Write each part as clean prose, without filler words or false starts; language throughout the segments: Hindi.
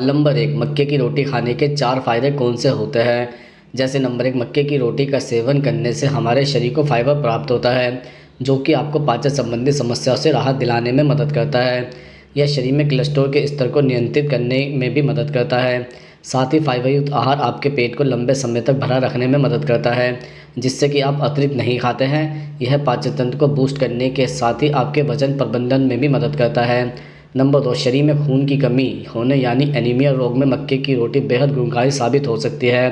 नंबर एक, मक्के की रोटी खाने के चार फायदे कौन से होते हैं। जैसे नंबर एक, मक्के की रोटी का सेवन करने से हमारे शरीर को फाइबर प्राप्त होता है, जो कि आपको पाचन संबंधी समस्याओं से राहत दिलाने में मदद करता है। यह शरीर में कोलेस्ट्रॉल के स्तर को नियंत्रित करने में भी मदद करता है। साथ ही फाइबर युक्त आहार आपके पेट को लंबे समय तक भरा रखने में मदद करता है, जिससे कि आप अतिरिक्त नहीं खाते हैं। यह पाचन तंत्र को बूस्ट करने के साथ ही आपके वजन प्रबंधन में भी मदद करता है। नंबर दो, शरीर में खून की कमी होने यानी एनीमिया रोग में मक्के की रोटी बेहद गुणकारी साबित हो सकती है,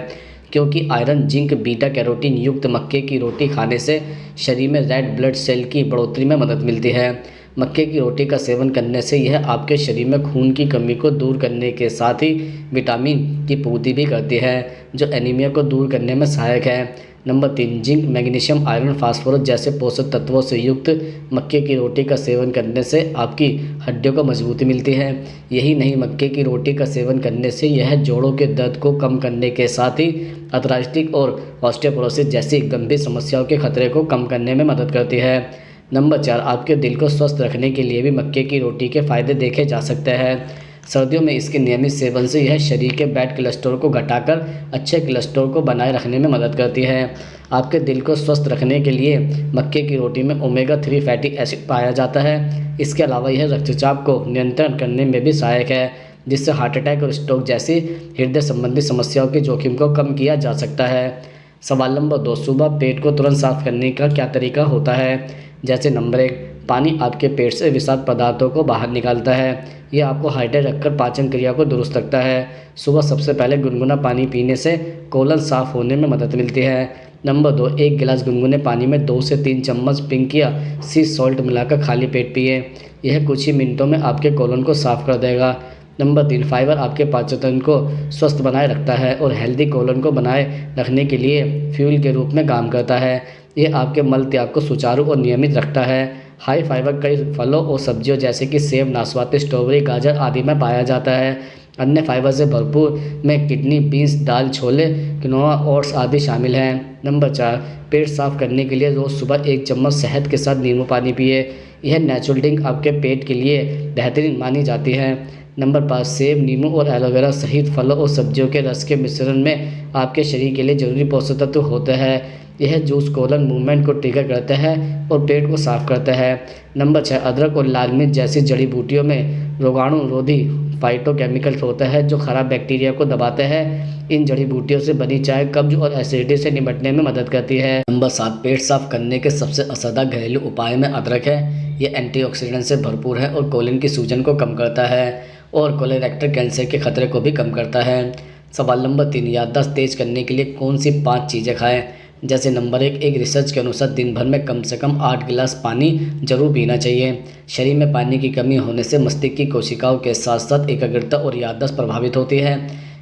क्योंकि आयरन, जिंक, बीटा कैरोटीन युक्त मक्के की रोटी खाने से शरीर में रेड ब्लड सेल की बढ़ोतरी में मदद मिलती है। मक्के की रोटी का सेवन करने से यह आपके शरीर में खून की कमी को दूर करने के साथ ही विटामिन की पूर्ति भी करती है, जो एनीमिया को दूर करने में सहायक है। नंबर तीन, जिंक, मैग्नीशियम, आयरन, फास्फोरस जैसे पोषक तत्वों से युक्त मक्के की रोटी का सेवन करने से आपकी हड्डियों को मजबूती मिलती है। यही नहीं, मक्के की रोटी का सेवन करने से यह जोड़ों के दर्द को कम करने के साथ ही आर्थराइटिस और ऑस्टियोपोरोसिस जैसी गंभीर समस्याओं के खतरे को कम करने में मदद करती है। नंबर चार, आपके दिल को स्वस्थ रखने के लिए भी मक्के की रोटी के फायदे देखे जा सकते हैं। सर्दियों में इसके नियमित सेवन से यह शरीर के बैड कोलेस्ट्रॉल को घटाकर अच्छे कोलेस्ट्रॉल को बनाए रखने में मदद करती है। आपके दिल को स्वस्थ रखने के लिए मक्के की रोटी में ओमेगा 3 फैटी एसिड पाया जाता है। इसके अलावा यह रक्तचाप को नियंत्रण करने में भी सहायक है, जिससे हार्ट अटैक और स्ट्रोक जैसी हृदय संबंधी समस्याओं के जोखिम को कम किया जा सकता है। सवाल नंबर दो, सुबह पेट को तुरंत साफ करने का क्या तरीका होता है। जैसे नंबर एक, पानी आपके पेट से विषाक्त पदार्थों को बाहर निकालता है। यह आपको हाइड्रेट रखकर पाचन क्रिया को दुरुस्त रखता है। सुबह सबसे पहले गुनगुना पानी पीने से कोलन साफ होने में मदद मिलती है। नंबर दो, एक गिलास गुनगुने पानी में 2 से 3 चम्मच पिंक या सी सॉल्ट मिलाकर खाली पेट पिए। यह कुछ ही मिनटों में आपके कोलन को साफ कर देगा। नंबर तीन, फाइबर आपके पाचन तंत्र को स्वस्थ बनाए रखता है और हेल्दी कोलन को बनाए रखने के लिए फ्यूल के रूप में काम करता है। यह आपके मल त्याग को सुचारू और नियमित रखता है। हाई फाइबर कई फलों और सब्जियों जैसे कि सेब, नाशपाती, स्ट्रॉबेरी, गाजर आदि में पाया जाता है। अन्य फाइबर से भरपूर में किडनी, बीन्स, दाल, छोले, क्विनोआ, ओट्स आदि शामिल हैं। नंबर चार, पेट साफ करने के लिए रोज़ सुबह 1 चम्मच शहद के साथ नींबू पानी पिए। यह नेचुरल ड्रिंक आपके पेट के लिए बेहतरीन मानी जाती है। नंबर 5, सेब, नींबू और एलोवेरा सहित फलों और सब्जियों के रस के मिश्रण में आपके शरीर के लिए जरूरी पोषक तत्व होते हैं। यह जूस कोलन मूवमेंट को ट्रिगर करता है और पेट को साफ करता है। नंबर 6, अदरक और लाल मिर्च जैसी जड़ी बूटियों में रोगाणुरोधी फाइटोकेमिकल्स होता है जो खराब बैक्टीरिया को दबाते हैं। इन जड़ी बूटियों से बनी चाय कब्ज और एसिडिटी से निपटने में मदद करती है। नंबर 7, पेट साफ करने के सबसे असरदार घरेलू उपाय में अदरक है। यह एंटीऑक्सीडेंट से भरपूर है और कोलिन की सूजन को कम करता है और कोलोरेक्टल कैंसर के खतरे को भी कम करता है। सवाल नंबर 3, याददाश्त तेज करने के लिए कौन सी 5 चीज़ें खाएं। जैसे नंबर एक रिसर्च के अनुसार दिन भर में कम से कम 8 गिलास पानी जरूर पीना चाहिए। शरीर में पानी की कमी होने से मस्तिष्क की कोशिकाओं के साथ साथ एकाग्रता और याददाश्त प्रभावित होती है।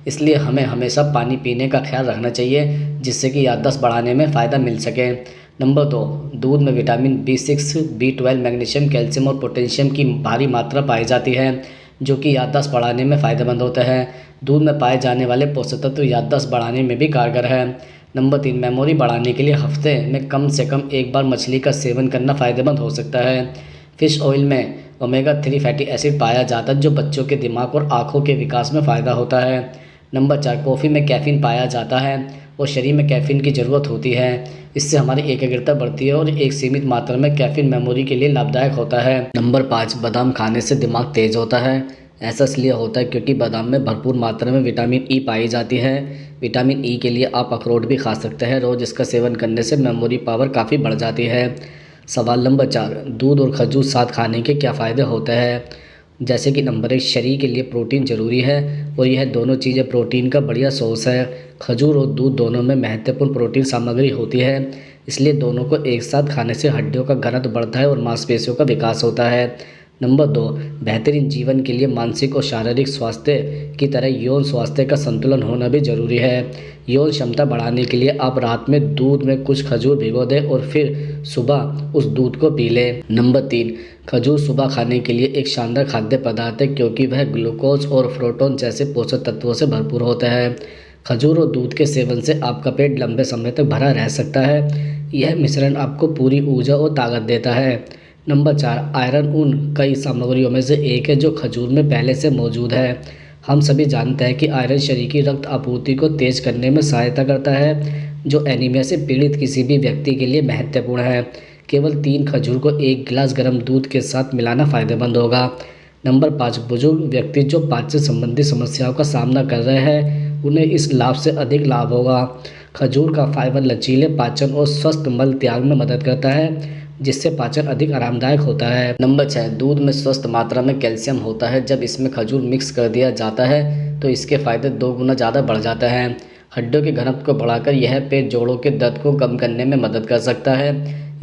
इसलिए हमें हमेशा पानी पीने का ख्याल रखना चाहिए, जिससे कि याददाश्त बढ़ाने में फ़ायदा मिल सके। नंबर 2, दूध में vitamin B6, B12, magnesium, calcium और पोटेशियम की भारी मात्रा पाई जाती है, जो कि याददाश्त बढ़ाने में फ़ायदेमंद होता है। दूध में पाए जाने वाले पोषक तत्व याददाश्त बढ़ाने में भी कारगर है। नंबर 3, मेमोरी बढ़ाने के लिए हफ्ते में कम से कम एक बार मछली का सेवन करना फ़ायदेमंद हो सकता है। फिश ऑयल में ओमेगा 3 फैटी एसिड पाया जाता है, जो बच्चों के दिमाग और आँखों के विकास में फ़ायदा होता है। नंबर 4, कॉफ़ी में कैफ़ीन पाया जाता है और शरीर में कैफ़ीन की ज़रूरत होती है। इससे हमारी एकाग्रता बढ़ती है और एक सीमित मात्रा में कैफ़ीन मेमोरी के लिए लाभदायक होता है। नंबर 5, बादाम खाने से दिमाग तेज होता है। ऐसा इसलिए होता है क्योंकि बादाम में भरपूर मात्रा में विटामिन ई पाई जाती है। विटामिन ई के लिए आप अखरोट भी खा सकते हैं। रोज़ इसका सेवन करने से मेमोरी पावर काफ़ी बढ़ जाती है। सवाल नंबर 4, दूध और खजूर साथ खाने के क्या फ़ायदे होते हैं। जैसे कि नंबर 1, शरीर के लिए प्रोटीन ज़रूरी है और यह दोनों चीज़ें प्रोटीन का बढ़िया सोर्स है। खजूर और दूध दोनों में महत्वपूर्ण प्रोटीन सामग्री होती है, इसलिए दोनों को एक साथ खाने से हड्डियों का घनत्व बढ़ता है और मांसपेशियों का विकास होता है। नंबर 2, बेहतरीन जीवन के लिए मानसिक और शारीरिक स्वास्थ्य की तरह यौन स्वास्थ्य का संतुलन होना भी जरूरी है। यौन क्षमता बढ़ाने के लिए आप रात में दूध में कुछ खजूर भिगो दें और फिर सुबह उस दूध को पी लें। नंबर 3, खजूर सुबह खाने के लिए एक शानदार खाद्य पदार्थ है, क्योंकि वह ग्लूकोज और फ्रूक्टोज जैसे पोषक तत्वों से भरपूर होता है। खजूर और दूध के सेवन से आपका पेट लंबे समय तक भरा रह सकता है। यह मिश्रण आपको पूरी ऊर्जा और ताकत देता है। नंबर 4, आयरन उन कई सामग्रियों में से एक है जो खजूर में पहले से मौजूद है। हम सभी जानते हैं कि आयरन शरीर की रक्त आपूर्ति को तेज करने में सहायता करता है, जो एनीमिया से पीड़ित किसी भी व्यक्ति के लिए महत्वपूर्ण है। केवल 3 खजूर को 1 गिलास गर्म दूध के साथ मिलाना फायदेमंद होगा। नंबर 5, बुजुर्ग व्यक्ति जो पाचन संबंधी समस्याओं का सामना कर रहे हैं, उन्हें इस लाभ से अधिक लाभ होगा। खजूर का फाइबर लचीले पाचन और स्वस्थ मल त्याग में मदद करता है, जिससे पाचन अधिक आरामदायक होता है। नंबर 6, दूध में स्वस्थ मात्रा में कैल्शियम होता है। जब इसमें खजूर मिक्स कर दिया जाता है तो इसके फायदे 2 गुना ज़्यादा बढ़ जाते हैं। हड्डियों के घनत्व को बढ़ाकर यह पेट जोड़ों के दर्द को कम करने में मदद कर सकता है।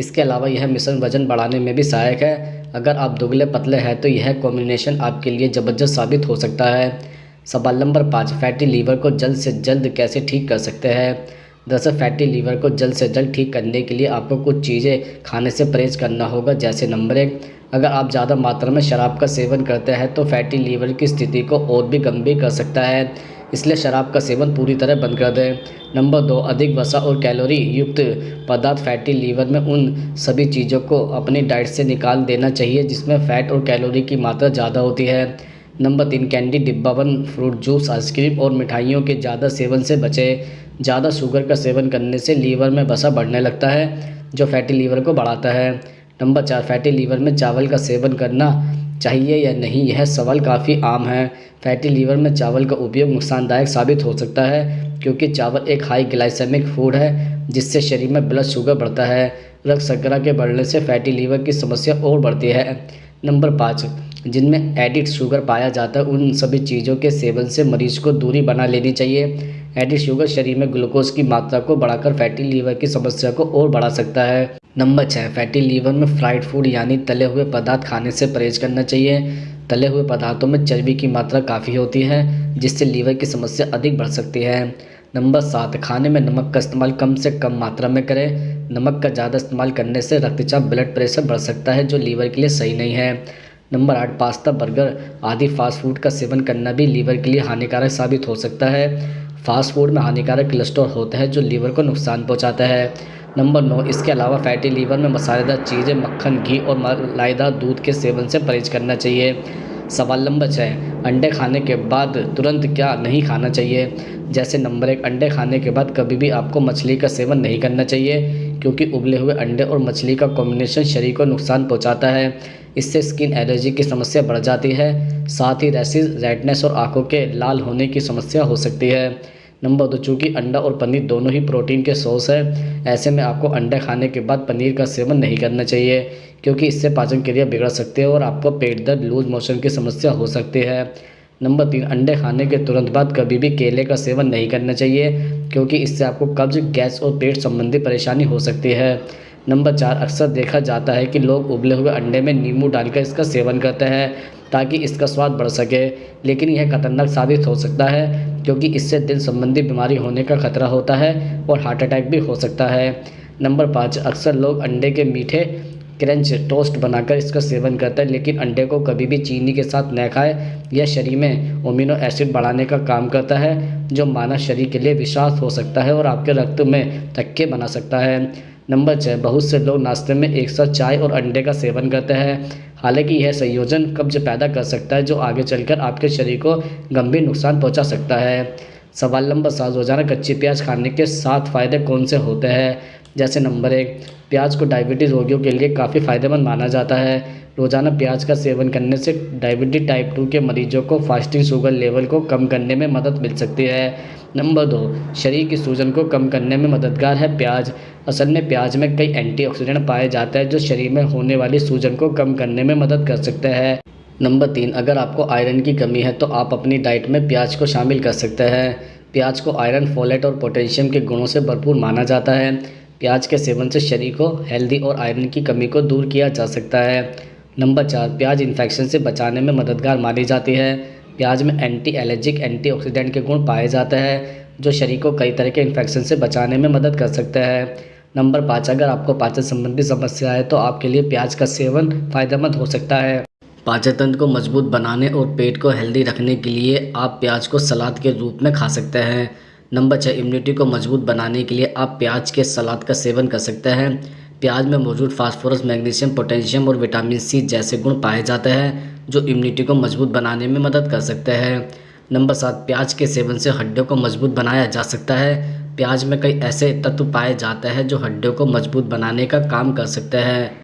इसके अलावा यह मिश्रण वजन बढ़ाने में भी सहायक है। अगर आप दुबले पतले हैं तो यह कॉम्बिनेशन आपके लिए ज़बरदस्त साबित हो सकता है। सवाल नंबर 5, फैटी लीवर को जल्द से जल्द कैसे ठीक कर सकते हैं। दरअसल फैटी लीवर को जल्द से जल्द ठीक करने के लिए आपको कुछ चीज़ें खाने से परहेज करना होगा। जैसे नंबर 1, अगर आप ज़्यादा मात्रा में शराब का सेवन करते हैं तो फैटी लीवर की स्थिति को और भी गंभीर कर सकता है, इसलिए शराब का सेवन पूरी तरह बंद कर दें। नंबर 2, अधिक वसा और कैलोरी युक्त पदार्थ फैटी लीवर में उन सभी चीज़ों को अपनी डाइट से निकाल देना चाहिए जिसमें फ़ैट और कैलोरी की मात्रा ज़्यादा होती है। नंबर 3, कैंडी, डिब्बाबंद फ्रूट जूस, आइसक्रीम और मिठाइयों के ज़्यादा सेवन से बचें। ज़्यादा शुगर का सेवन करने से लीवर में वसा बढ़ने लगता है, जो फैटी लीवर को बढ़ाता है। नंबर 4, फैटी लीवर में चावल का सेवन करना चाहिए या नहीं, यह सवाल काफ़ी आम है। फैटी लीवर में चावल का उपयोग नुकसानदायक साबित हो सकता है, क्योंकि चावल एक हाई ग्लाइसेमिक फूड है जिससे शरीर में ब्लड शुगर बढ़ता है। रक्त शर्करा के बढ़ने से फैटी लीवर की समस्या और बढ़ती है। नंबर 5, जिनमें एडिड शुगर पाया जाता है उन सभी चीज़ों के सेवन से मरीज को दूरी बना लेनी चाहिए। एडिड शुगर शरीर में ग्लूकोज की मात्रा को बढ़ाकर फैटी लीवर की समस्या को और बढ़ा सकता है। नंबर 6, फैटी लीवर में फ्राइड फूड यानी तले हुए पदार्थ खाने से परहेज करना चाहिए। तले हुए पदार्थों में चर्बी की मात्रा काफ़ी होती है, जिससे लीवर की समस्या अधिक बढ़ सकती है। नंबर 7, खाने में नमक का इस्तेमाल कम से कम मात्रा में करें। नमक का ज़्यादा इस्तेमाल करने से रक्तचाप, ब्लड प्रेशर बढ़ सकता है, जो लीवर के लिए सही नहीं है। नंबर 8, पास्ता, बर्गर आदि फास्ट फूड का सेवन करना भी लीवर के लिए हानिकारक साबित हो सकता है। फास्ट फूड में हानिकारक कोलेस्ट्रॉल होता है, जो लीवर को नुकसान पहुंचाता है। नंबर 9, इसके अलावा फैटी लीवर में मसालेदार चीज़ें, मक्खन, घी और मलाईदार दूध के सेवन से परहेज करना चाहिए। सवाल नंबर 6, अंडे खाने के बाद तुरंत क्या नहीं खाना चाहिए। जैसे नंबर 1, अंडे खाने के बाद कभी भी आपको मछली का सेवन नहीं करना चाहिए, क्योंकि उबले हुए अंडे और मछली का कॉम्बिनेशन शरीर को नुकसान पहुंचाता है। इससे स्किन एलर्जी की समस्या बढ़ जाती है, साथ ही रैशेस, रेडनेस और आंखों के लाल होने की समस्या हो सकती है। नंबर 2, चूँकि अंडा और पनीर दोनों ही प्रोटीन के सोर्स है, ऐसे में आपको अंडे खाने के बाद पनीर का सेवन नहीं करना चाहिए, क्योंकि इससे पाचन क्रिया बिगड़ सकती है और आपको पेट दर्द, लूज मोशन की समस्या हो सकती है। नंबर 3, अंडे खाने के तुरंत बाद कभी भी केले का सेवन नहीं करना चाहिए, क्योंकि इससे आपको कब्ज, गैस और पेट संबंधी परेशानी हो सकती है। नंबर 4, अक्सर देखा जाता है कि लोग उबले हुए अंडे में नींबू डालकर इसका सेवन करते हैं ताकि इसका स्वाद बढ़ सके, लेकिन यह खतरनाक साबित हो सकता है, क्योंकि इससे दिल संबंधी बीमारी होने का खतरा होता है और हार्ट अटैक भी हो सकता है। नंबर 5, अक्सर लोग अंडे के मीठे क्रंच टोस्ट बनाकर इसका सेवन करते हैं, लेकिन अंडे को कभी भी चीनी के साथ न खाएं। यह शरीर में अमीनो एसिड बढ़ाने का काम करता है, जो मानव शरीर के लिए विषाक्त हो सकता है और आपके रक्त में थक्के बना सकता है। नंबर 6, बहुत से लोग नाश्ते में एक साथ चाय और अंडे का सेवन करते हैं। हालांकि यह संयोजन कब्ज पैदा कर सकता है, जो आगे चलकर आपके शरीर को गंभीर नुकसान पहुंचा सकता है। सवाल नंबर 7, रोजाना कच्ची प्याज खाने के 7 फायदे कौन से होते हैं। जैसे नंबर 1, प्याज को डायबिटीज़ रोगियों के लिए काफ़ी फायदेमंद माना जाता है। रोजाना प्याज का सेवन करने से डायबिटीज टाइप 2 के मरीजों को फास्टिंग शुगर लेवल को कम करने में मदद मिल सकती है। नंबर 2, शरीर की सूजन को कम करने में मददगार है प्याज। असल में प्याज में कई एंटीऑक्सीडेंट पाए जाते हैं, जो शरीर में होने वाली सूजन को कम करने में मदद कर सकते हैं। नंबर 3, अगर आपको आयरन की कमी है तो आप अपनी डाइट में प्याज को शामिल कर सकते हैं। प्याज को आयरन, फोलेट और पोटेशियम के गुणों से भरपूर माना जाता है। प्याज के सेवन से शरीर को हेल्दी और आयरन की कमी को दूर किया जा सकता है। नंबर 4, प्याज इन्फेक्शन से बचाने में मददगार मानी जाती है। प्याज में एंटी एलर्जिक, एंटीऑक्सीडेंट के गुण पाए जाते हैं, जो शरीर को कई तरह के इन्फेक्शन से बचाने में मदद कर सकता है। नंबर 5, अगर आपको पाचन संबंधी समस्या है तो आपके लिए प्याज का सेवन फायदेमंद हो सकता है। पाचन तंत्र को मजबूत बनाने और पेट को हेल्दी रखने के लिए आप प्याज को सलाद के रूप में खा सकते हैं। नंबर 6, इम्यूनिटी को मजबूत बनाने के लिए आप प्याज के सलाद का सेवन कर सकते हैं। प्याज में मौजूद फास्फोरस, मैग्नीशियम, पोटेशियम और विटामिन सी जैसे गुण पाए जाते हैं, जो इम्यूनिटी को मजबूत बनाने में मदद कर सकते हैं। नंबर 7, प्याज के सेवन से हड्डियों को मजबूत बनाया जा सकता है। प्याज में कई ऐसे तत्व पाए जाते हैं जो हड्डियों को मजबूत बनाने का काम कर सकते हैं।